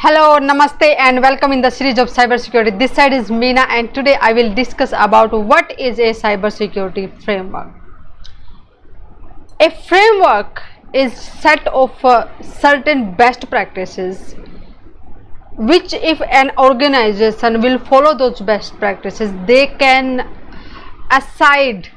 Hello, namaste and welcome in the series of cybersecurity. This side is Meena and today I will discuss about what is a cybersecurity framework. A framework is set of certain best practices which if an organization will follow those best practices, they can aside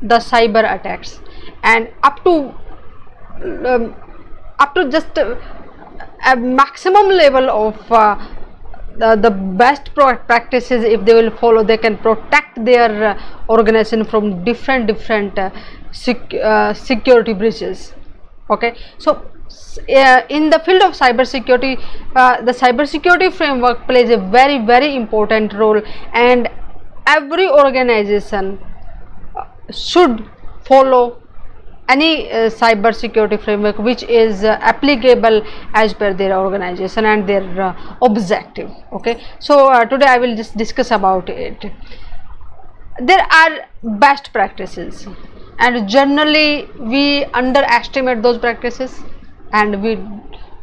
the cyber attacks and up to just a maximum level of the best practices. If they will follow, they can protect their organization from different security breaches. Okay, so in the field of cybersecurity, the cybersecurity framework plays a very important role, and every organization should follow any cybersecurity framework which is applicable as per their organization and their objective. Okay, so today I will just discuss about it. There are best practices and generally we underestimate those practices and we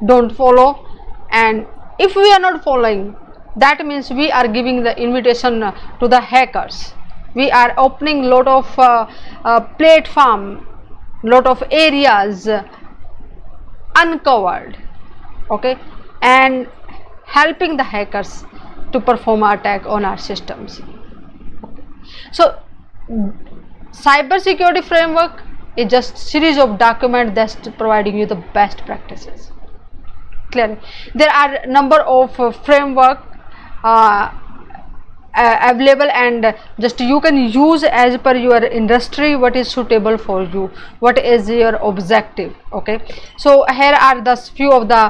don't follow, and if we are not following, that means we are giving the invitation to the hackers. We are opening lot of platform, lot of areas uncovered, okay, and helping the hackers to perform attack on our systems. So cybersecurity framework is just series of documents that's providing you the best practices. Clearly there are number of framework available, and just you can use as per your industry what is suitable for you, what is your objective. Okay, so here are the few of the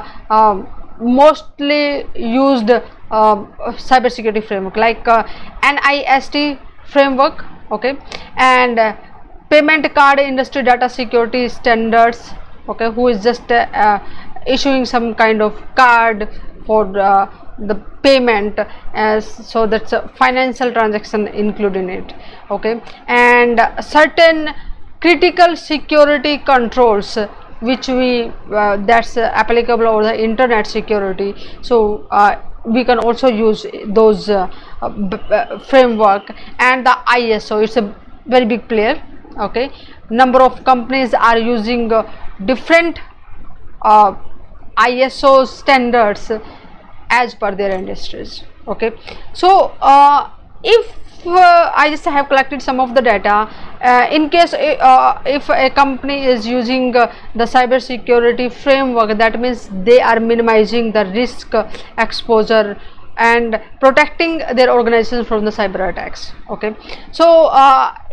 mostly used cybersecurity framework, like NIST framework, okay, and payment card industry data security standards, okay, who is just issuing some kind of card for the payment, as so that's a financial transaction included in it. Okay, and certain critical security controls which we that's applicable over the internet security, so we can also use those framework. And the ISO, it's a very big player. Okay, number of companies are using different ISO standards as per their industries. Okay, so if I just have collected some of the data, in case if a company is using the cybersecurity framework, that means they are minimizing the risk exposure and protecting their organization from the cyber attacks. Okay, so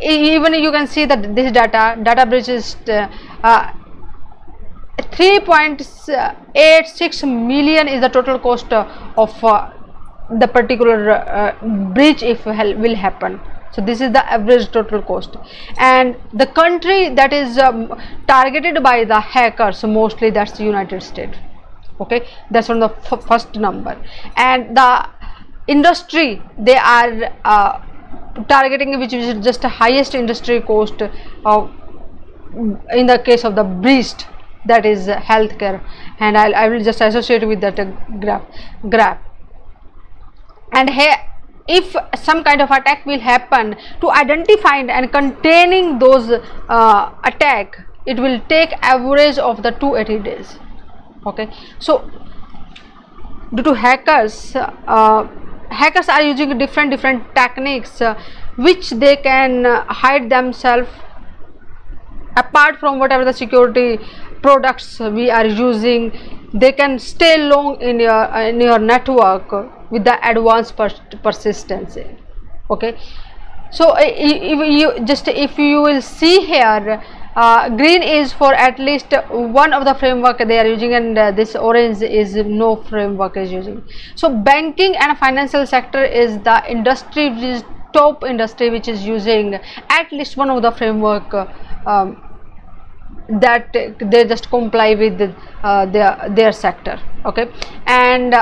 even you can see that this data breach is 3.86 million is the total cost of the particular breach if will happen. So this is the average total cost, and the country that is targeted by the hackers mostly, that's the United States. Okay, that's on the first number, and the industry they are targeting, which is just the highest industry cost in the case of the breach, that is healthcare, and I will just associate with that graph. And here, if some kind of attack will happen, to identify and containing those attack, it will take average of the 280 days. Okay, so due to hackers are using different techniques which they can hide themselves. Apart from whatever the security products we are using, they can stay long in your network with the advanced persistency. Okay, so if you will see here, green is for at least one of the framework they are using, and this orange is no framework is using. So banking and financial sector is the industry which is top industry which is using at least one of the framework that they just comply with their sector. Okay, and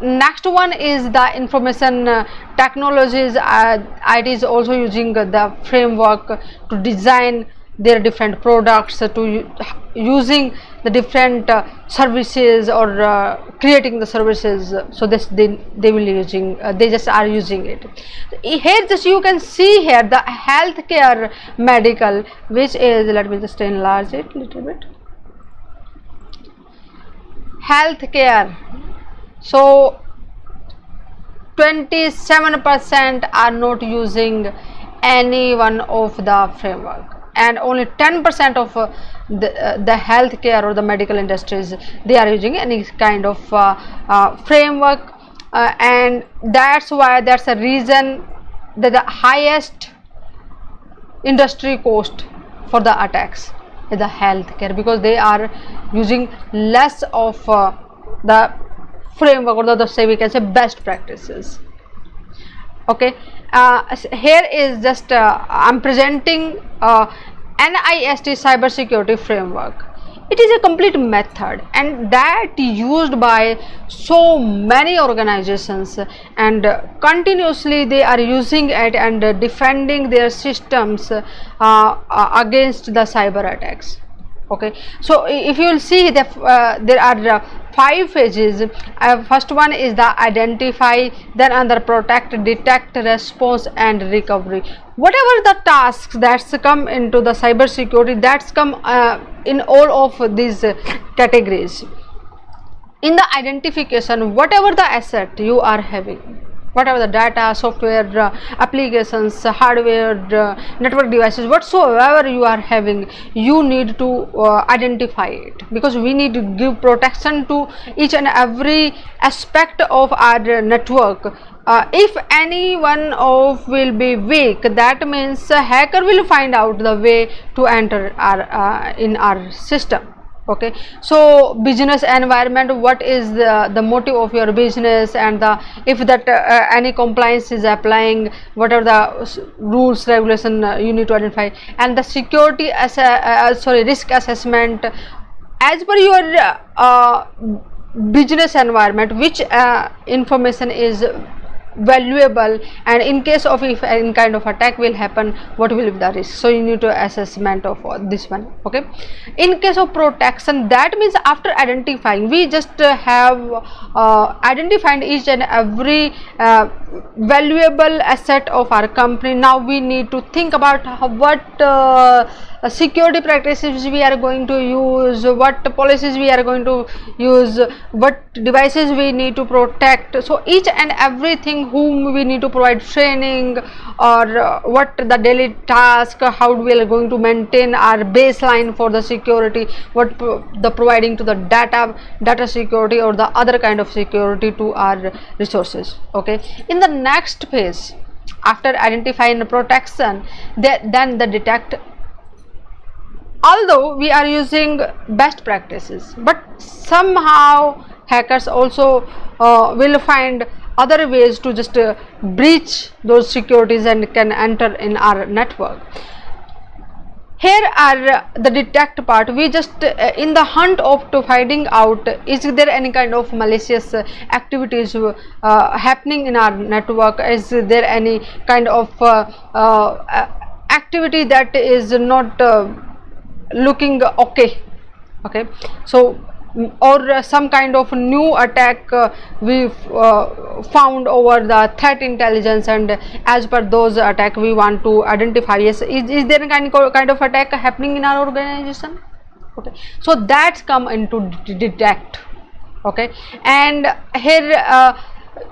next one is the information technologies. It is also using the framework to design their different products, to using the different services, or creating the services. So this they will using, they just are using it. Here just you can see here the healthcare medical, which is, let me just enlarge it a little bit, healthcare. So 27% are not using any one of the framework, and only 10% of the healthcare or the medical industries, they are using any kind of framework, and that's why, that's a reason that the highest industry cost for the attacks is the healthcare, because they are using less of the framework, or the say we can say best practices. Okay, here is just I'm presenting NIST Cybersecurity Framework. It is a complete method, and that used by so many organizations, and continuously they are using it and defending their systems against the cyber attacks. Okay, so if you will see that there are 5 phases. First one is the identify, then under protect, detect, response and recovery. Whatever the tasks that's come into the cyber security, that's come in all of these categories. In the identification, whatever the asset you are having, whatever the data, software, applications, hardware, network devices, whatsoever you are having, you need to identify it, because we need to give protection to each and every aspect of our network. If any one of will be weak, that means a hacker will find out the way to enter our in our system. Okay, so business environment, what is the motive of your business, and the if that any compliance is applying, whatever the rules, regulation, you need to identify. And the security as risk assessment as per your business environment, which information is valuable, and in case of if any kind of attack will happen, what will be the risk. So you need to assessment of this one. Okay, in case of protection, that means after identifying, we just have identified each and every valuable asset of our company. Now we need to think about what security practices we are going to use, what policies we are going to use, what devices we need to protect. So each and everything, whom we need to provide training, or what the daily task, how we are going to maintain our baseline for the security, what the providing to the data security, or the other kind of security to our resources. Okay, in the next phase, after identifying the protection, then the detect. Although we are using best practices, but somehow hackers also will find other ways to just breach those securities and can enter in our network. Here are the detect part. We just in the hunt of to finding out, is there any kind of malicious activities happening in our network, is there any kind of activity that is not looking okay. Okay, so or some kind of new attack we found over the threat intelligence, and as per those attack we want to identify, yes, is there a kind of attack happening in our organization. Okay, so that's come into detect. Okay, and here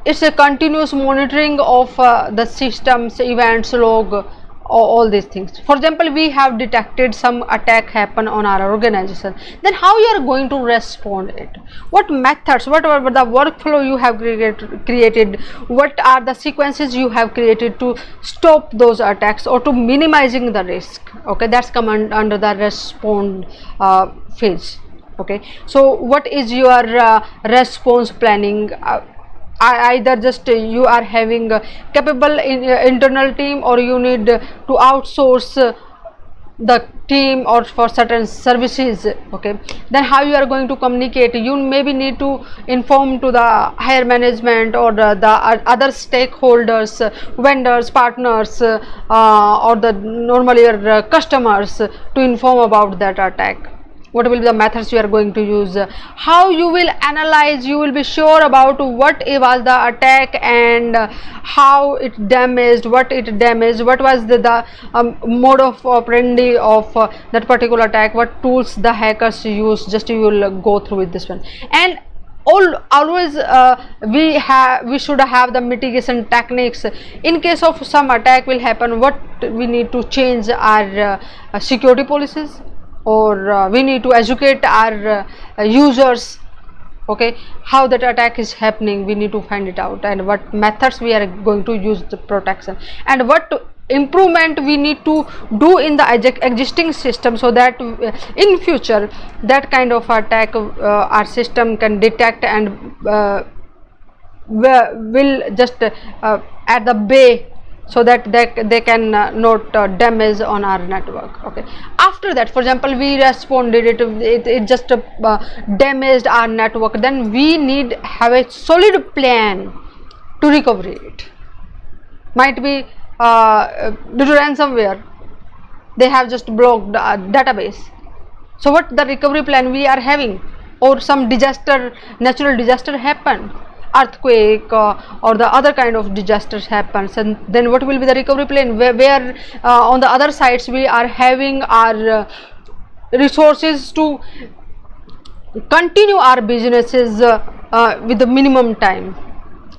it's a continuous monitoring of the systems, events, log, all these things. For example, we have detected some attack happen on our organization, then how you are going to respond it, what methods, whatever the workflow you have created, what are the sequences you have created to stop those attacks or to minimizing the risk. Okay, that's come under the respond phase. Okay, so what is your response planning? Either just you are having capable internal team, or you need to outsource the team or for certain services, okay, then how you are going to communicate? You maybe need to inform to the higher management or the other stakeholders, vendors, partners, or the normally your customers, to inform about that attack. What will be the methods you are going to use, how you will analyze, you will be sure about what was the attack and how it damaged, what was the mode of operandi of that particular attack, what tools the hackers use. Just you will go through with this one. And always we should have the mitigation techniques in case of some attack will happen. What we need to change our security policies, or we need to educate our users, okay, how that attack is happening. We need to find it out, and what methods we are going to use the protection, and what improvement we need to do in the existing system, so that in future that kind of attack our system can detect and will just at the bay, so that they can note damage on our network. Okay, after that, for example, we responded, it just damaged our network, then we need have a solid plan to recover it. Might be due to ransomware, they have just blocked the database. So what the recovery plan we are having? Or some disaster, natural disaster happened, earthquake or the other kind of disasters happens, and then what will be the recovery plan, where on the other sides we are having our resources to continue our businesses with the minimum time.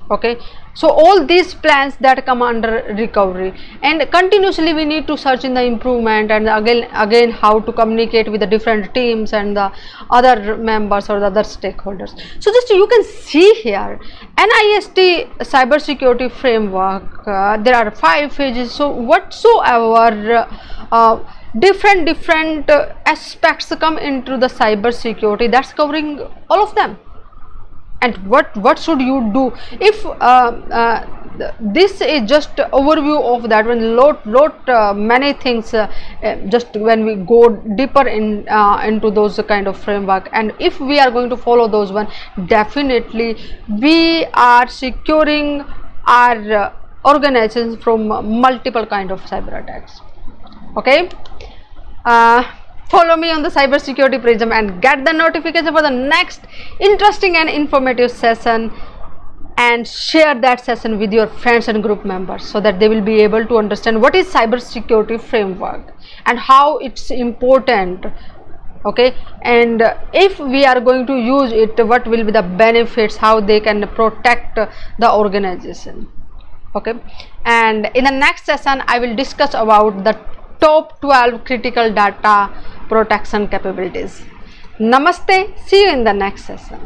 Okay, so all these plans that come under recovery, and continuously we need to search in the improvement, and again how to communicate with the different teams and the other members or the other stakeholders. So just you can see here, NIST Cybersecurity Framework, there are 5 phases. So whatsoever different aspects come into the cyber security, that's covering all of them. And what should you do if this is just overview of that one. Lot many things just when we go deeper in into those kind of framework, and if we are going to follow those one, definitely we are securing our organizations from multiple kind of cyber attacks. Okay, follow me on the Cybersecurity Prism and get the notification for the next interesting and informative session, and share that session with your friends and group members, so that they will be able to understand what is Cybersecurity Framework and how it's important. Okay, and if we are going to use it, what will be the benefits, how they can protect the organization. Okay, and in the next session I will discuss about the top 12 critical data protection capabilities. Namaste, see you in the next session.